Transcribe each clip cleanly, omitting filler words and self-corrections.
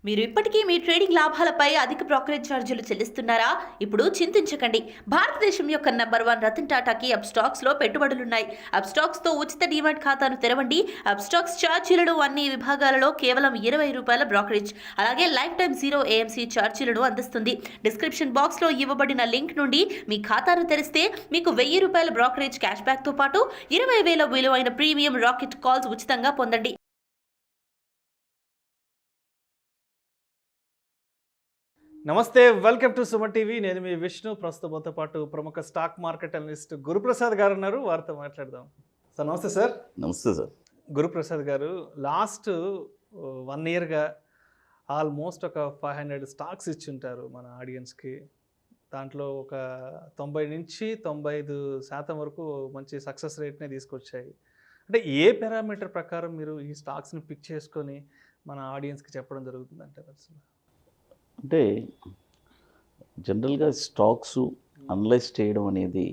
మీరు ఇప్పటికీ మీ ట్రేడింగ్ లాభాలపై అధిక బ్రోకరేజ్ ఛార్జీలు చెల్లిస్తున్నారా? ఇప్పుడు చింతించకండి. భారతదేశం యొక్క నంబర్ 1 రతన్ టాటాకి అప్స్టాక్స్ లో పెట్టుబడులున్నాయి. అప్స్టాక్స్ తో ఉచిత డీమాట్ ఖాతాను తెరవండి. అప్స్టాక్స్ ఛార్జీలను అన్ని విభాగాలలో కేవలం ₹20 బ్రోకరేజ్, అలాగే లైఫ్ టైం 0 AMC ఛార్జీలను అందిస్తుంది. డిస్క్రిప్షన్ బాక్స్ లో ఇవ్వబడిన లింక్ నుండి మీ ఖాతాను తెరిస్తే మీకు ₹1000 బ్రోకరేజ్ క్యాష్ బ్యాక్ తో పాటు 20,000 విలువైన ప్రీమియం రాకెట్ కాల్స్ ఉచితంగా పొందండి. నమస్తే, వెల్కమ్ టు సుమన్ టీవీ. నేను మీ విష్ణు. ప్రస్తుతంతో పాటు ప్రముఖ స్టాక్ మార్కెట్ అనలిస్ట్ గురుప్రసాద్ గారు ఉన్నారు. వారితో మాట్లాడదాం. సార్ నమస్తే. సార్ నమస్తే. సార్ గురుప్రసాద్ గారు, లాస్ట్ 1 ఇయర్గా ఆల్మోస్ట్ ఒక 500 స్టాక్స్ ఇచ్చి ఉంటారు మన ఆడియన్స్కి. దాంట్లో ఒక 90 నుంచి 95% వరకు మంచి సక్సెస్ రేట్నే తీసుకొచ్చాయి. అంటే ఏ పారామీటర్ ప్రకారం మీరు ఈ స్టాక్స్ని పిక్ చేసుకొని మన ఆడియన్స్కి చెప్పడం జరుగుతుంది అంటారు? అసలు అంటే జనరల్గా స్టాక్స్ అనలైజ్ చేయడం అనేది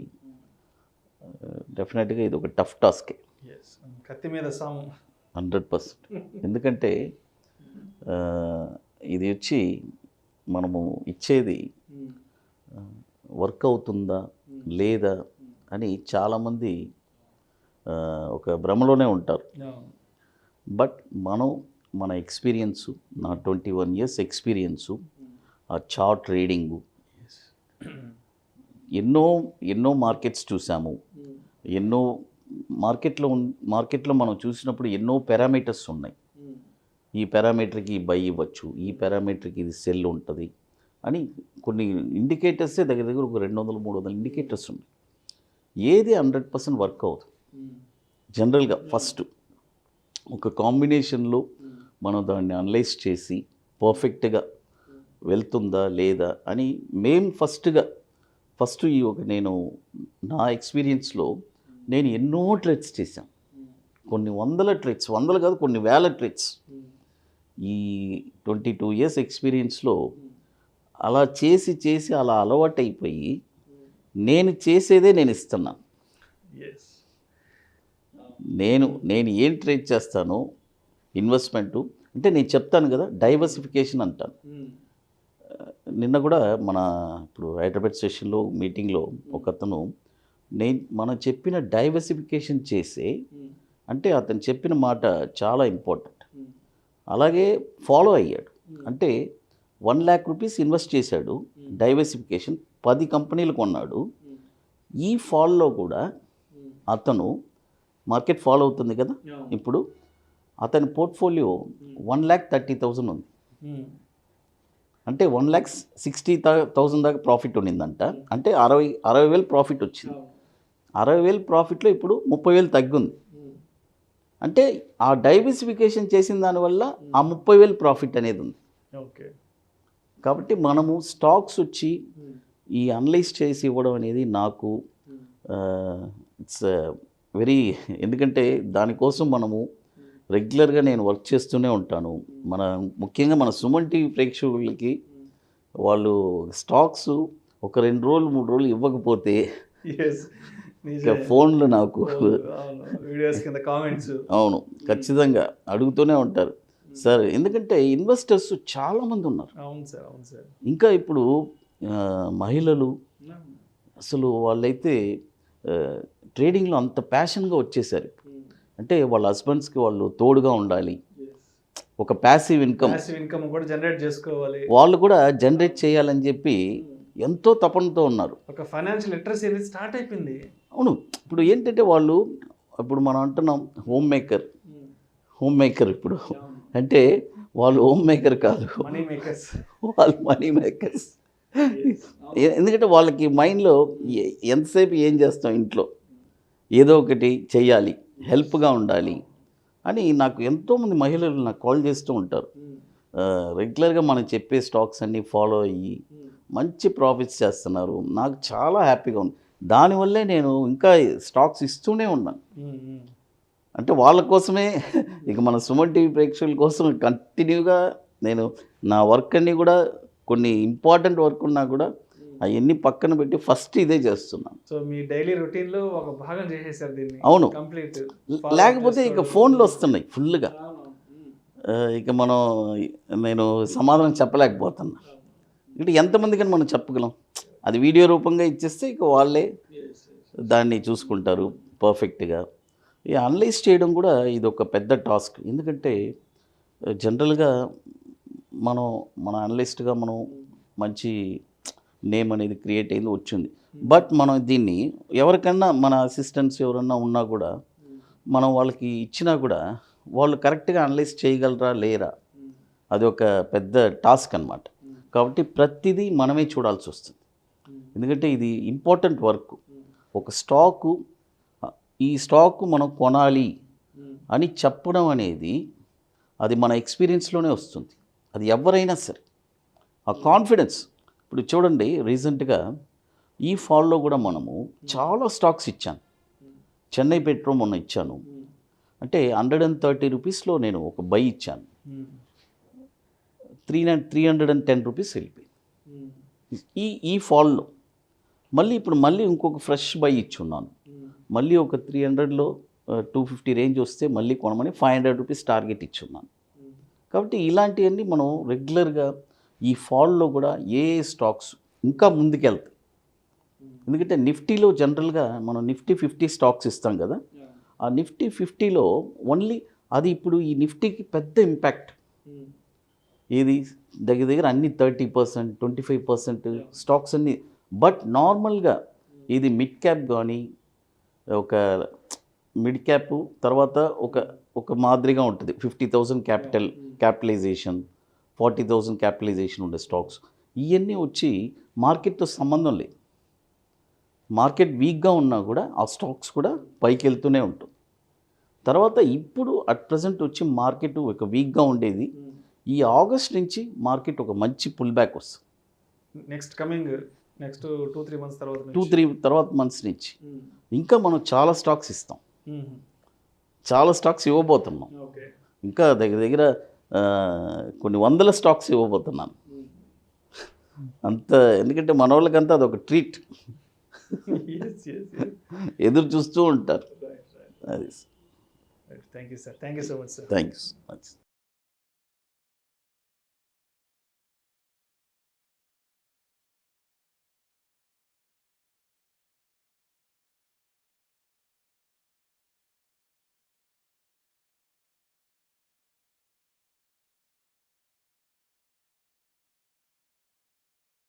డెఫినెట్గా ఇది ఒక టఫ్ టాస్కే. కత్తి మీద సాము 100%. ఎందుకంటే ఇది వచ్చి మనము ఇచ్చేది వర్క్ అవుతుందా లేదా అని చాలామంది ఒక భ్రమలోనే ఉంటారు. బట్ మన ఎక్స్పీరియన్సు, నా 21 years ఎక్స్పీరియన్సు, ఆ చార్ట్ రీడింగు, ఎన్నో మార్కెట్స్ చూసాము. ఎన్నో మార్కెట్లో మనం చూసినప్పుడు ఎన్నో పారామీటర్స్ ఉన్నాయి. ఈ పారామీటర్కి బై ఇవ్వచ్చు, ఈ పారామీటర్కి ఇది సెల్ ఉంటుంది అని కొన్ని ఇండికేటర్సే దగ్గర ఒక 200-300 ఇండికేటర్స్ ఉన్నాయి. ఏది 100% వర్క్ అవుతుంది. జనరల్గా ఫస్ట్ ఒక కాంబినేషన్లో మనం దాన్ని అనలైజ్ చేసి పర్ఫెక్ట్గా వెళ్తుందా లేదా అని మేము ఫస్ట్ ఈ నేను నా ఎక్స్పీరియన్స్లో నేను ఎన్నో ట్రేడ్స్ చేశాను. కొన్ని వందలు కాదు, కొన్ని వేల ట్రేడ్స్. ఈ 22 years ఎక్స్పీరియన్స్లో అలా చేసి అలా అలవాటు అయిపోయి నేను చేసేదే నేను ఇస్తున్నాను. నేను ఏం ట్రేడ్ చేస్తానో ఇన్వెస్ట్మెంటు అంటే నేను చెప్తాను కదా, డైవర్సిఫికేషన్ అంటాను. నిన్న కూడా ఇప్పుడు హైదరాబాద్ స్టేషన్లో మీటింగ్లో ఒకతను మనం చెప్పిన డైవర్సిఫికేషన్ చేసే అంటే అతను చెప్పిన మాట చాలా ఇంపార్టెంట్. అలాగే ఫాలో అయ్యాడు. అంటే 1 lakh rupees ఇన్వెస్ట్ చేశాడు, డైవర్సిఫికేషన్ 10 కంపెనీలు కొన్నాడు. ఈ ఫాల్లో కూడా అతను మార్కెట్ ఫాలో అవుతుంది కదా, ఇప్పుడు అతని పోర్ట్ఫోలియో 1,30,000 ఉంది. అంటే 1,60,000 దాకా ప్రాఫిట్ ఉండిందంట. అంటే 60,000 ప్రాఫిట్ వచ్చింది. 60,000 ప్రాఫిట్లో ఇప్పుడు 30,000 తగ్గింది. అంటే ఆ డైవర్సిఫికేషన్ చేసిన దానివల్ల ఆ 30,000 ప్రాఫిట్ అనేది ఉంది. ఓకే. కాబట్టి మనము స్టాక్స్ వచ్చి ఈ అనలైజ్ చేసి ఇవ్వడం అనేది నాకు ఇట్స్ ఎందుకంటే దానికోసం మనము రెగ్యులర్గా నేను వర్క్ చేస్తూనే ఉంటాను. ముఖ్యంగా మన సుమన్ టీవీ ప్రేక్షకులకి వాళ్ళు స్టాక్స్ ఒక 2 రోజులు 3 రోజులు ఇవ్వకపోతే ఫోన్లు నాకు అవును ఖచ్చితంగా అడుగుతూనే ఉంటారు సార్. ఎందుకంటే ఇన్వెస్టర్స్ చాలామంది ఉన్నారు. ఇంకా ఇప్పుడు మహిళలు అసలు వాళ్ళైతే ట్రేడింగ్లో అంత ప్యాషన్గా వచ్చేసారు. అంటే వాళ్ళ హస్బెండ్స్కి వాళ్ళు తోడుగా ఉండాలి. ఒక ప్యాసివ్ ఇన్కమ్ కూడా జనరేట్ చేసుకోవాలి, వాళ్ళు కూడా జనరేట్ చేయాలని చెప్పి ఎంతో తపనతో ఉన్నారు. ఒక ఫైనాన్షియల్ లిటరసీ అనేది స్టార్ట్ అయిపోయింది. అవును. ఇప్పుడు ఏంటంటే ఇప్పుడు మనం అంటున్నాం హోమ్ మేకర్ ఇప్పుడు అంటే వాళ్ళు హోమ్ మేకర్ కాదు, వాళ్ళు మనీ మేకర్స్. ఎందుకంటే వాళ్ళకి మైండ్లో ఎంతసేపు ఏం చేస్తాం, ఇంట్లో ఏదో ఒకటి చెయ్యాలి, హెల్ప్గా ఉండాలి అని నాకు ఎంతోమంది మహిళలు నాకు కాల్ చేస్తూ ఉంటారు. రెగ్యులర్గా మనం చెప్పే స్టాక్స్ అన్నీ ఫాలో అయ్యి మంచి ప్రాఫిట్స్ చేస్తున్నారు. నాకు చాలా హ్యాపీగా ఉంది. దానివల్లే నేను ఇంకా స్టాక్స్ ఇస్తూనే ఉన్నాను. అంటే వాళ్ళ కోసమే ఇక మన సుమన్ టీవీ ప్రేక్షకుల కోసం కంటిన్యూగా నేను నా వర్క్ అన్నీ కూడా కొన్ని ఇంపార్టెంట్ వర్క్ ఉన్నా కూడా అవన్నీ పక్కన పెట్టి ఫస్ట్ ఇదే చేస్తున్నాను. సో మీ డైలీ రొటీన్లో ఒక భాగం చేసేసారు దీన్ని. అవును, కంప్లీట్. లేకపోతే ఇక ఫోన్లు వస్తున్నాయి ఫుల్గా. ఇక మనం నేను సమాధానం చెప్పలేకపోతున్నా. అంటే ఎంతమందికని మనం చెప్పగలం? అది వీడియో రూపంగా ఇచ్చేస్తే ఇక వాళ్ళే దాన్ని చూసుకుంటారు పర్ఫెక్ట్గా. ఈ అనలైజ్ చేయడం కూడా ఇది ఒక పెద్ద టాస్క్. ఎందుకంటే జనరల్గా మన అనలిస్ట్గా మనం మంచి నేమ్ అనేది క్రియేట్ అయింది, వచ్చింది. బట్ మనం దీన్ని ఎవరికన్నా మన అసిస్టెంట్స్ ఎవరన్నా ఉన్నా కూడా మనం వాళ్ళకి ఇచ్చినా కూడా వాళ్ళు కరెక్ట్గా అనలైజ్ చేయగలరా లేరా, అది ఒక పెద్ద టాస్క్ అన్నమాట. కాబట్టి ప్రతిదీ మనమే చూడాల్సి వస్తుంది. ఎందుకంటే ఇది ఇంపార్టెంట్ వర్క్. ఒక ఈ స్టాకు మనం కొనాలి అని చెప్పడం అనేది అది మన ఎక్స్పీరియన్స్లోనే వస్తుంది. అది ఎవరైనా సరే ఆ కాన్ఫిడెన్స్. ఇప్పుడు చూడండి, రీసెంట్గా ఈ ఫాల్లో కూడా మనము చాలా స్టాక్స్ ఇచ్చాను. చెన్నై పెట్రో మొన్న ఇచ్చాను, అంటే 130 రూపీస్లో నేను ఒక బై ఇచ్చాను. 310 రూపీస్ వెళ్ళిపోయింది ఈ ఫాల్లో. ఇప్పుడు ఇంకొక ఫ్రెష్ బై ఇచ్చున్నాను. మళ్ళీ ఒక 300లో 250 రేంజ్ వస్తే మళ్ళీ కొనమని 500 రూపీస్ టార్గెట్ ఇచ్చున్నాను. కాబట్టి ఇలాంటివన్నీ మనం రెగ్యులర్గా ఈ ఫాల్లో కూడా ఏ స్టాక్స్ ఇంకా ముందుకెళ్తాయి. ఎందుకంటే నిఫ్టీలో జనరల్గా మనం నిఫ్టీ 50 స్టాక్స్ ఇస్తాం కదా, ఆ నిఫ్టీ 50లో ఓన్లీ అది ఇప్పుడు ఈ నిఫ్టీకి పెద్ద ఇంపాక్ట్. ఏది దగ్గర అన్ని 30%, 25% స్టాక్స్ అన్నీ. బట్ నార్మల్గా ఇది మిడ్ క్యాప్ కానీ, ఒక మిడ్ క్యాప్ తర్వాత ఒక మాదిరిగా ఉంటుంది. 50,000 క్యాపిటలైజేషన్, 40,000 క్యాపిటలైజేషన్ ఉండే స్టాక్స్ ఇవన్నీ వచ్చి మార్కెట్తో సంబంధం లేదు. మార్కెట్ వీక్గా ఉన్నా కూడా ఆ స్టాక్స్ కూడా పైకి వెళ్తూనే ఉంటుంది. తర్వాత ఇప్పుడు అట్ ప్రజెంట్ వచ్చి మార్కెట్ ఒక వీక్గా ఉండేది. ఈ ఆగస్ట్ నుంచి మార్కెట్ ఒక మంచి పుల్ బ్యాక్ వస్తుంది. నెక్స్ట్ 2-3 మంత్స్ తర్వాత 2-3 తర్వాత మంత్స్ నుంచి ఇంకా మనం చాలా స్టాక్స్ ఇస్తాం, చాలా స్టాక్స్ ఇవ్వబోతున్నాం. ఇంకా దగ్గర కొన్ని వందల స్టాక్స్ ఇవ్వబోతున్నాను అంత. ఎందుకంటే మన వాళ్ళకంతా అదొక ట్రీట్. ఎదురు చూస్తూ ఉంటారు. అది. Thank you sir. Thank you so much sir. Thank you so much.